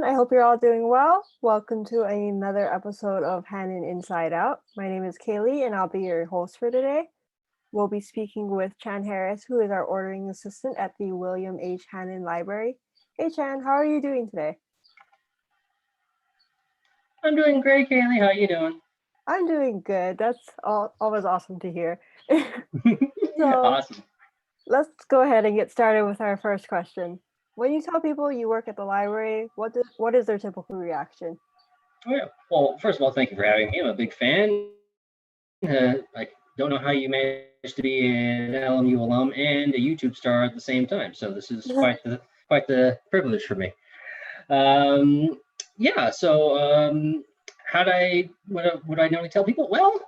everyone. I hope you're all doing well. Welcome to another episode of Hannon Inside Out. My name is Kaylee, and I'll be your host for today. We'll be speaking with Chan Harris, who is our ordering assistant at the William H. Hannon Library. Hey, Chan, how are you doing today? I'm doing great, Kaylee. How you doing? I'm doing good. That's always awesome to hear. So Awesome. let's go ahead and get started with our first question. When you tell people you work at the library, what is their typical reaction? Oh, yeah. Well, first of all, thank you for having me. I'm a big fan. I don't know how you managed to be an LMU alum and a YouTube star at the same time. So this is quite the privilege for me. Um, yeah. How do I what I normally tell people? Well,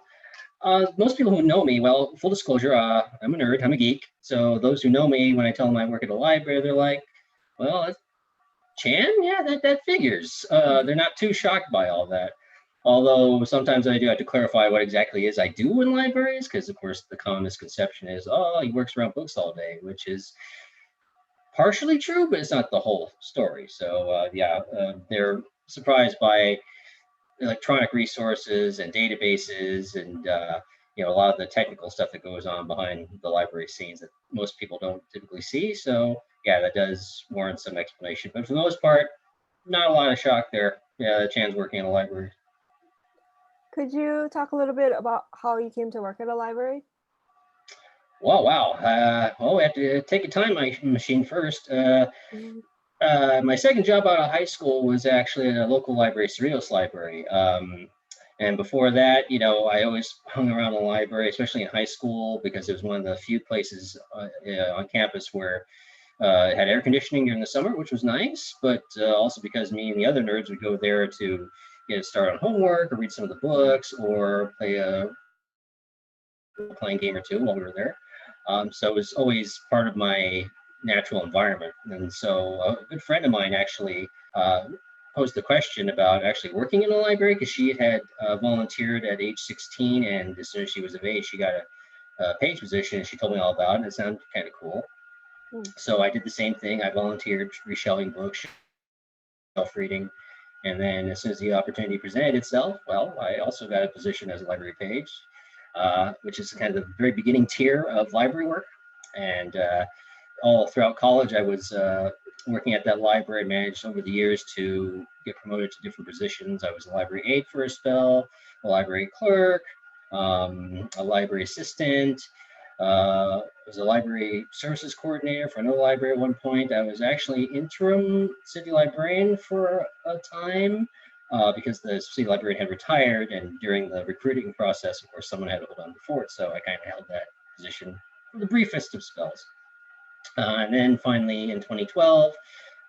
most people who know me, well, full disclosure, I'm a nerd. I'm a geek. So those who know me, when I tell them I work at a library, they're like, well, Chan, yeah, that figures. They're not too shocked by all that. Although sometimes I do have to clarify what exactly is I do in libraries, because of course the common misconception is, oh, he works around books all day, which is partially true, but it's not the whole story. So they're surprised by electronic resources and databases and a lot of the technical stuff that goes on behind the library scenes that most people don't typically see. So yeah, that does warrant some explanation. But for the most part, not a lot of shock there. Yeah, Chan's working in a library. Could you talk a little bit about how you came to work at a library? Wow. Well, we have to take a time machine first. Mhm. My second job out of high school was actually at a local library, Cerritos Library. And before that, I always hung around the library, especially in high school, because it was one of the few places on campus where it had air conditioning during the summer, which was nice, but also because me and the other nerds would go there to get a start on homework or read some of the books or play a playing game or two while we were there. So it was always part of my natural environment. And so a good friend of mine actually posed the question about actually working in a library because she had volunteered at age 16, and as soon as she was of age, she got a page position, and she told me all about it. And it sounded kind of cool. Mm. So I did the same thing. I volunteered reshelving books, shelf reading. And then as soon as the opportunity presented itself, well, I also got a position as a library page, which is kind of the very beginning tier of library work. And all throughout college, I was working at that library, managed over the years to get promoted to different positions. I was a library aide for a spell, a library clerk, a library assistant, I was a library services coordinator for another library at one point. I was actually interim city librarian for a time because the city librarian had retired, and during the recruiting process, of course, someone had to hold on to the fort, so I kind of held that position for the briefest of spells. And then finally in 2012,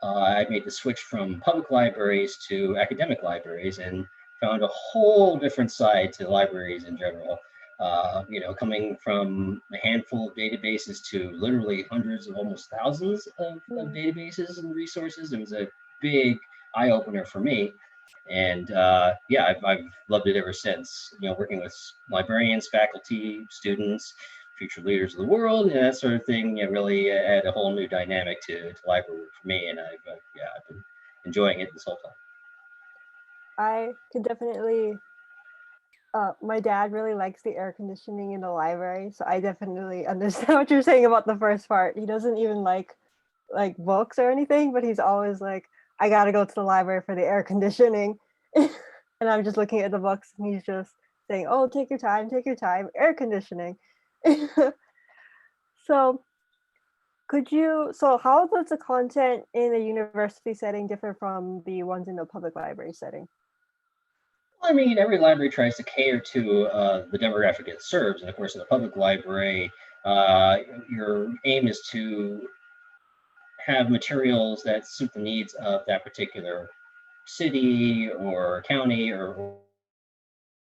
I made the switch from public libraries to academic libraries and found a whole different side to libraries in general. Coming from a handful of databases to literally hundreds of almost thousands of Mm. databases and resources, it was a big eye opener for me. And I've loved it ever since. Working with librarians, faculty, students, future leaders of the world, and that sort of thing. Really add a whole new dynamic to library work for me, and I've been enjoying it this whole time. I could definitely. My dad really likes the air conditioning in the library, so I definitely understand what you're saying about the first part. He doesn't even like books or anything, but he's always like, "I gotta go to the library for the air conditioning," and I'm just looking at the books, and he's just saying, "Oh, take your time, air conditioning." So, so how does the content in a university setting differ from the ones in the public library setting? I mean, every library tries to cater to the demographic it serves, and of course, in a public library, uh, your aim is to have materials that suit the needs of that particular city or county or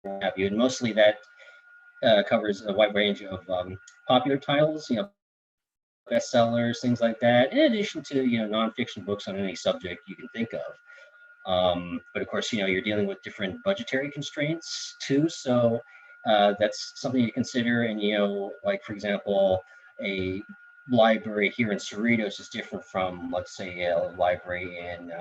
what have you. And mostly that covers a wide range of popular titles, bestsellers, things like that, in addition to nonfiction books on any subject you can think of. But of course, you're dealing with different budgetary constraints too, so that's something to consider. And like for example, a library here in Cerritos is different from, let's say, a library in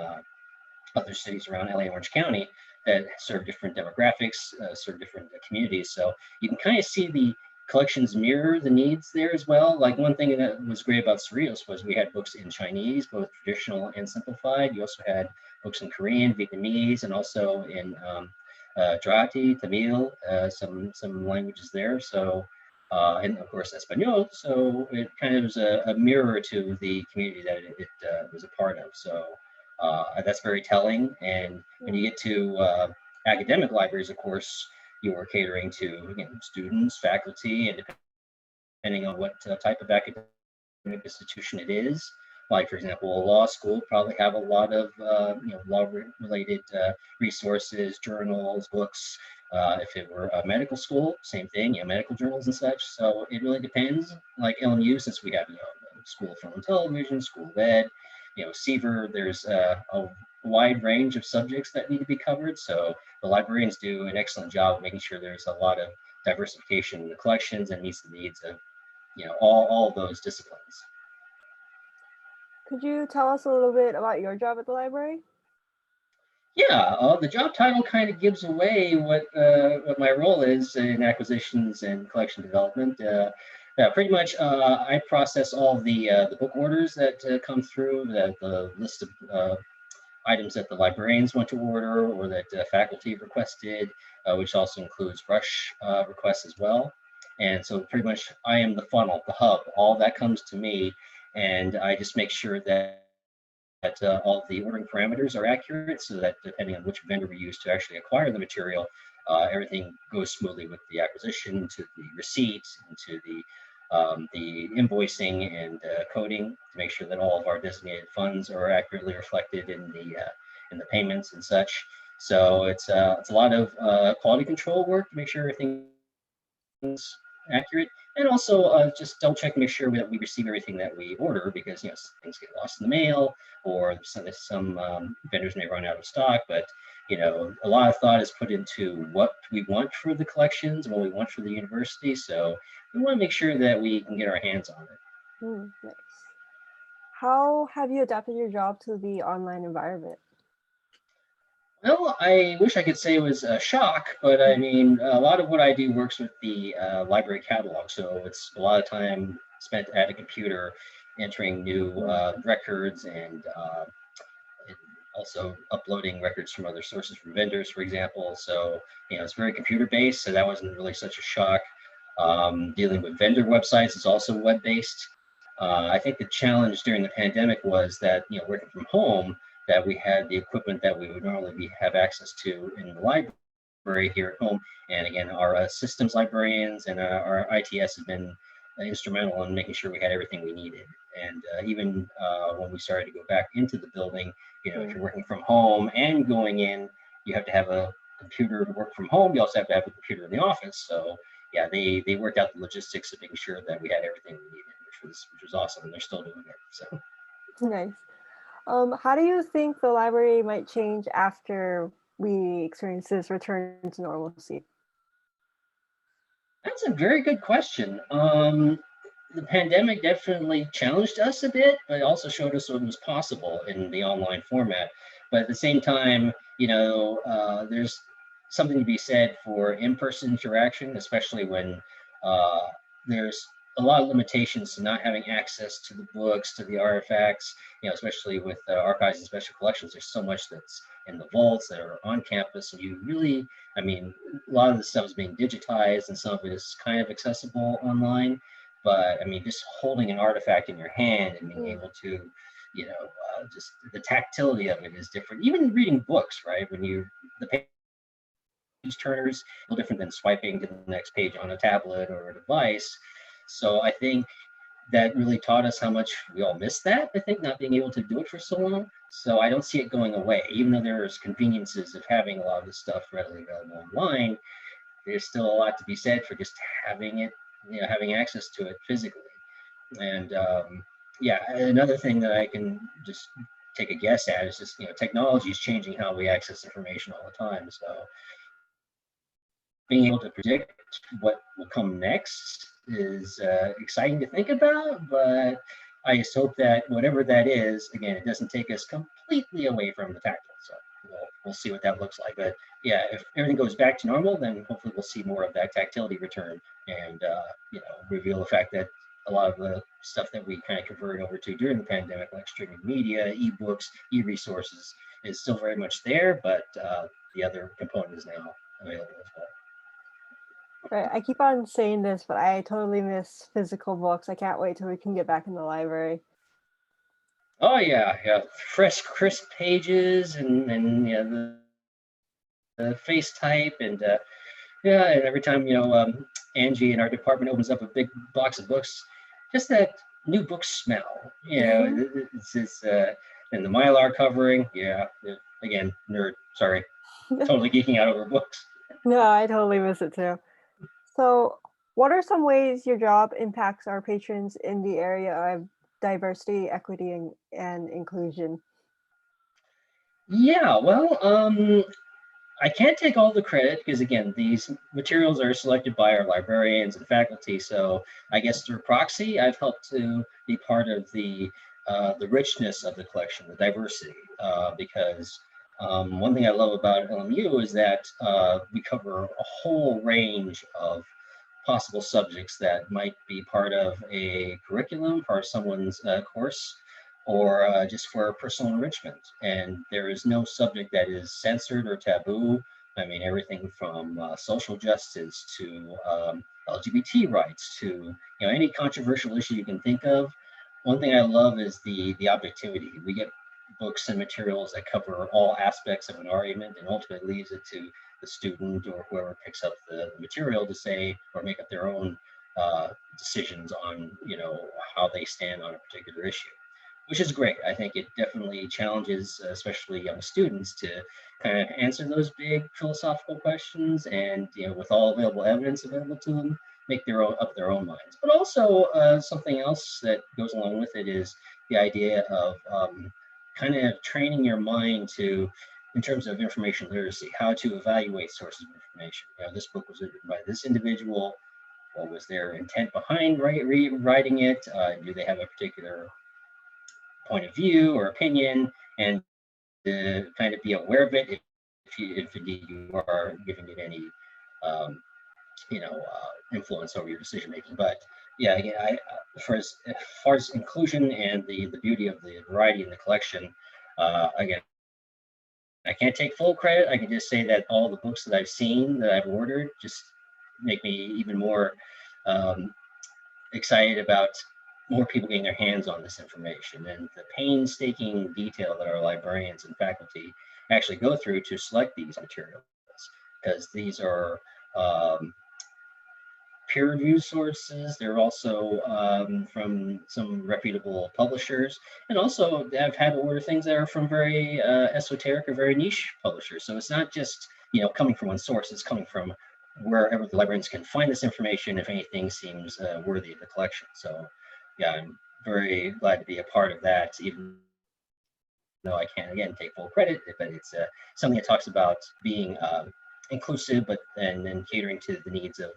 other cities around LA and Orange County that serve different demographics, serve different communities. So you can kind of see the collections mirror the needs there as well. Like one thing that was great about Cerritos was we had books in Chinese, both traditional and simplified. You also had books in Korean, Vietnamese, and also in Drathi, Tamil, some languages there. So and of course Espanol. So it kind of was a mirror to the community that it was a part of. So that's very telling. And when you get to academic libraries, of course, you are catering to again, students, faculty, and depending on what type of academic institution it is. Like, for example, a law school probably have a lot of law-related resources, journals, books. If it were a medical school, same thing, medical journals and such. So it really depends. Like LMU, since we have School of Film and Television, School of Ed, Seaver, there's a wide range of subjects that need to be covered. So the librarians do an excellent job of making sure there's a lot of diversification in the collections and meets the needs of all of those disciplines. Could you tell us a little bit about your job at the library? Yeah, the job title kind of gives away what my role is in acquisitions and collection development. Yeah, pretty much, I process all the book orders that come through, the list of items that the librarians want to order or that faculty requested, which also includes rush requests as well. And so pretty much I am the funnel, the hub, all that comes to me. And I just make sure that all the ordering parameters are accurate so that depending on which vendor we use to actually acquire the material, everything goes smoothly with the acquisition to the receipt and to the invoicing and coding to make sure that all of our designated funds are accurately reflected in the payments and such. So it's a lot of quality control work to make sure everything accurate, and also just double check, make sure that we receive everything that we order because things get lost in the mail, or some vendors may run out of stock. But a lot of thought is put into what we want for the collections, what we want for the university. So we want to make sure that we can get our hands on it. Nice. How have you adapted your job to the online environment? Well, I wish I could say it was a shock, but I mean, a lot of what I do works with the library catalog. So it's a lot of time spent at a computer entering new records and also uploading records from other sources from vendors, for example. So, it's very computer based. So that wasn't really such a shock. Dealing with vendor websites is also web based. I think the challenge during the pandemic was that, working from home, that we had the equipment that we would normally have access to in the library here at home. And again, our systems librarians and our ITS have been instrumental in making sure we had everything we needed. And even when we started to go back into the building, if you're working from home and going in, you have to have a computer to work from home. You also have to have a computer in the office. So yeah, they worked out the logistics of making sure that we had everything we needed, which was awesome, and they're still doing it. So Nice. How do you think the library might change after we experience this return to normalcy? that's a very good question. The pandemic definitely challenged us a bit, but it also showed us what was possible in the online format. But at the same time, there's something to be said for in-person interaction, especially when uh, there's a lot of limitations to not having access to the books, to the artifacts, especially with archives and special collections. There's so much that's in the vaults that are on campus. And you really, I mean, a lot of the stuff is being digitized and some of it is kind of accessible online. But I mean, just holding an artifact in your hand and being able to, just the tactility of it is different. Even reading books, right? The page turners, a little different than swiping to the next page on a tablet or a device. So I think that really taught us how much we all miss that. I think not being able to do it for so long. So I don't see it going away, even though there's conveniences of having a lot of this stuff readily available online. There's still a lot to be said for just having it, having access to it physically. And yeah, another thing that I can just take a guess at is just technology is changing how we access information all the time. So being able to predict what will come next is exciting to think about, but I just hope that whatever that is, again, it doesn't take us completely away from the tactile. So we'll see what that looks like. But yeah, if everything goes back to normal, then hopefully we'll see more of that tactility return, and reveal the fact that a lot of the stuff that we kind of converted over to during the pandemic, like streaming media, ebooks, e-resources, is still very much there, but the other component is now available as well. Right. I keep on saying this, but I totally miss physical books. I can't wait till we can get back in the library. Oh yeah, yeah, fresh, crisp pages, and yeah, the face type, and yeah, and every time Angie in our department opens up a big box of books, just that new book smell. And the Mylar covering. Yeah, again, nerd. Sorry, totally geeking out over books. No, I totally miss it too. So, what are some ways your job impacts our patrons in the area of diversity, equity, and inclusion? Yeah, well, I can't take all the credit because again, these materials are selected by our librarians and faculty. So I guess through proxy, I've helped to be part of the richness of the collection, the diversity. Because one thing I love about LMU is that we cover a whole range of possible subjects that might be part of a curriculum, part of someone's course, or just for personal enrichment. And there is no subject that is censored or taboo. I mean, everything from social justice to LGBT rights to any controversial issue you can think of. One thing I love is the objectivity. We get books and materials that cover all aspects of an argument and ultimately leaves it to the student or whoever picks up the material to say or make up their own decisions on how they stand on a particular issue, which is great. I think it definitely challenges, especially young students, to kind of answer those big philosophical questions, and with all available evidence available to them, make their own minds. But also something else that goes along with it is the idea of kind of training your mind to, in terms of information literacy, how to evaluate sources of information. This book was written by this individual. What was their intent behind writing it? Do they have a particular point of view or opinion? And to kind of be aware of it if indeed you are giving it any influence over your decision making. But yeah, again, as far as inclusion and the beauty of the variety in the collection, again, I can't take full credit. I can just say that all the books that I've seen that I've ordered just make me even more um, excited about more people getting their hands on this information and the painstaking detail that our librarians and faculty actually go through to select these materials, because these are um, peer-reviewed sources. They're also from some reputable publishers, and also I've had to order things that are from very esoteric or very niche publishers. So it's not just coming from one source; it's coming from wherever the librarians can find this information if anything seems worthy of the collection. So yeah, I'm very glad to be a part of that, even though I can't again take full credit. But it's something that talks about being inclusive, but then catering to the needs of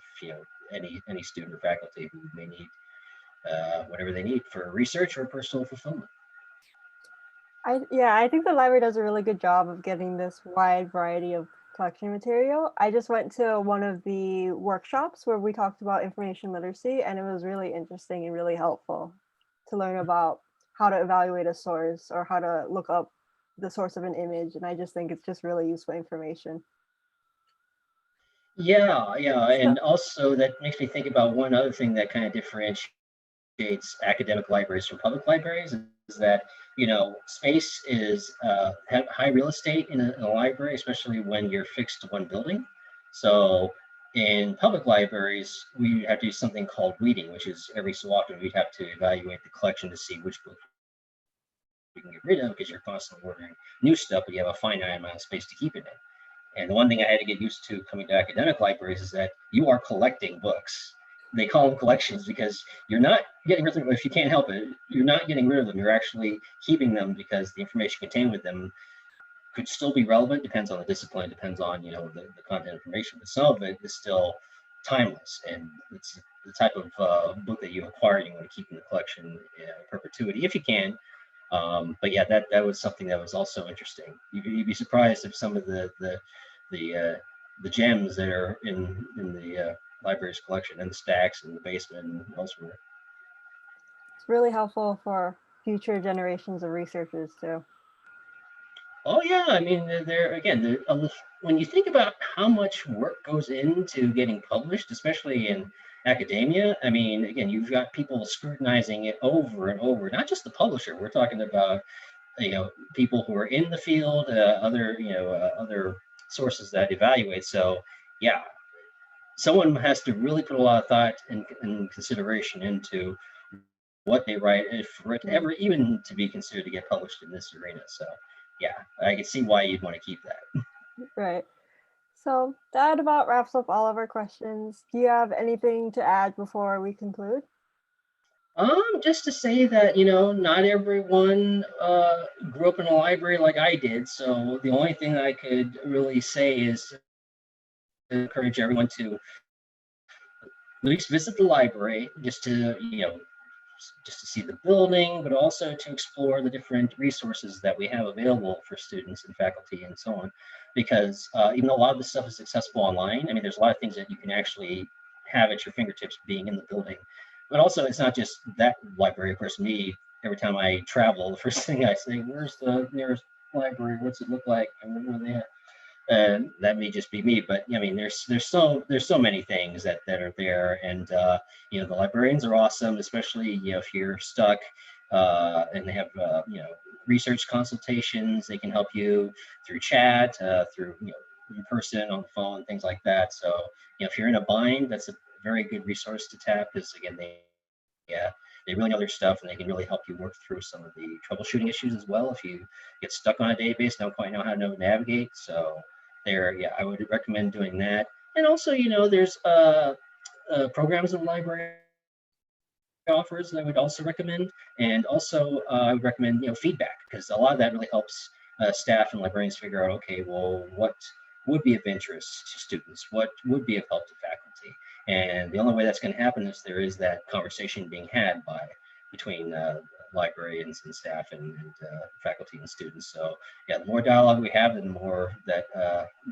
any student or faculty who may need whatever they need for research or personal fulfillment. I think the library does a really good job of getting this wide variety of collection material. I just went to one of the workshops where we talked about information literacy, and it was really interesting and really helpful to learn about how to evaluate a source or how to look up the source of an image. And I just think it's just really useful information. Yeah, yeah, So, and also that makes me think about one other thing that kind of differentiates academic libraries from public libraries is that space is high real estate in a library, especially when you're fixed to one building. So in public libraries, we have to do something called weeding, which is every so often we'd have to evaluate the collection to see which book we can get rid of, because you're constantly ordering new stuff, but you have a finite amount of space to keep it in. And the one thing I had to get used to coming to academic libraries is that you are collecting books. They call them collections because you're not getting rid of them if you can't help it. You're not getting rid of them. You're actually keeping them because the information contained with them could still be relevant. Depends on the discipline. Depends on the content information. But some of it is still timeless, and it's the type of book that you acquire and you want to keep in the collection in perpetuity if you can. But yeah, that was something that was also interesting. You'd be surprised if some of the the gems that are in the library's collection and the stacks in the basement and elsewhere. It's really helpful for future generations of researchers too. Oh yeah, I mean, there again, when you think about how much work goes into getting published, especially in academia, I mean, again, you've got people scrutinizing it over and over. Not just the publisher. We're talking about people who are in the field, other sources that evaluate. So yeah, someone has to really put a lot of thought and consideration into what they write, if for it Mhm. ever even to be considered to get published in this arena. So yeah, I can see why you'd want to keep that. Right. So that about wraps up all of our questions. Do you have anything to add before we conclude? Just to say that not everyone grew up in a library like I did. So the only thing I could really say is to encourage everyone to at least visit the library, just to just to see the building, but also to explore the different resources that we have available for students and faculty and so on. Because even though a lot of this stuff is accessible online, I mean, there's a lot of things that you can actually have at your fingertips being in the building. But also, it's not just that library. Of course, me, every time I travel, the first thing I say, where's the nearest library? What's it look like? I wonder where they at. That may just be me, but I mean, there's so many things that are there, and the librarians are awesome, especially if you're stuck, and they have research consultations. They can help you through chat, through in person, on the phone, things like that. So if you're in a bind, that's a very good resource to tap, because again, yeah, they really know their stuff, and they can really help you work through some of the troubleshooting issues as well if you get stuck on a database, don't quite know how to navigate. So there, yeah, I would recommend doing that. And also, there's programs in the library offers that I would also recommend. And also, I would recommend feedback, because a lot of that really helps staff and librarians figure out, okay, well, what would be of interest to students, what would be of help to faculty. And the only way that's going to happen is there is that conversation being had between librarians and staff and faculty and students. So yeah, the more dialogue we have, the more that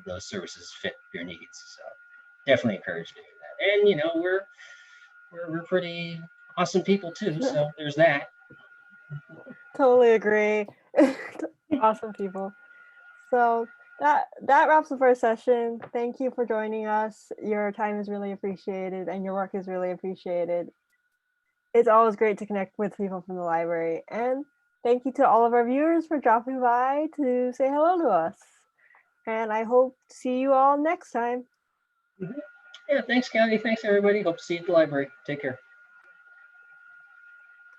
those services fit your needs. So definitely encourage doing that. And we're pretty awesome people too. So there's that. Totally agree. Awesome people. So that wraps up our session. Thank you for joining us. Your time is really appreciated and your work is really appreciated. It's always great to connect with people from the library. And thank you to all of our viewers for dropping by to say hello to us. And I hope to see you all next time. Mhm. Yeah, thanks, Kelly. Thanks, everybody. Hope to see you at the library. Take care.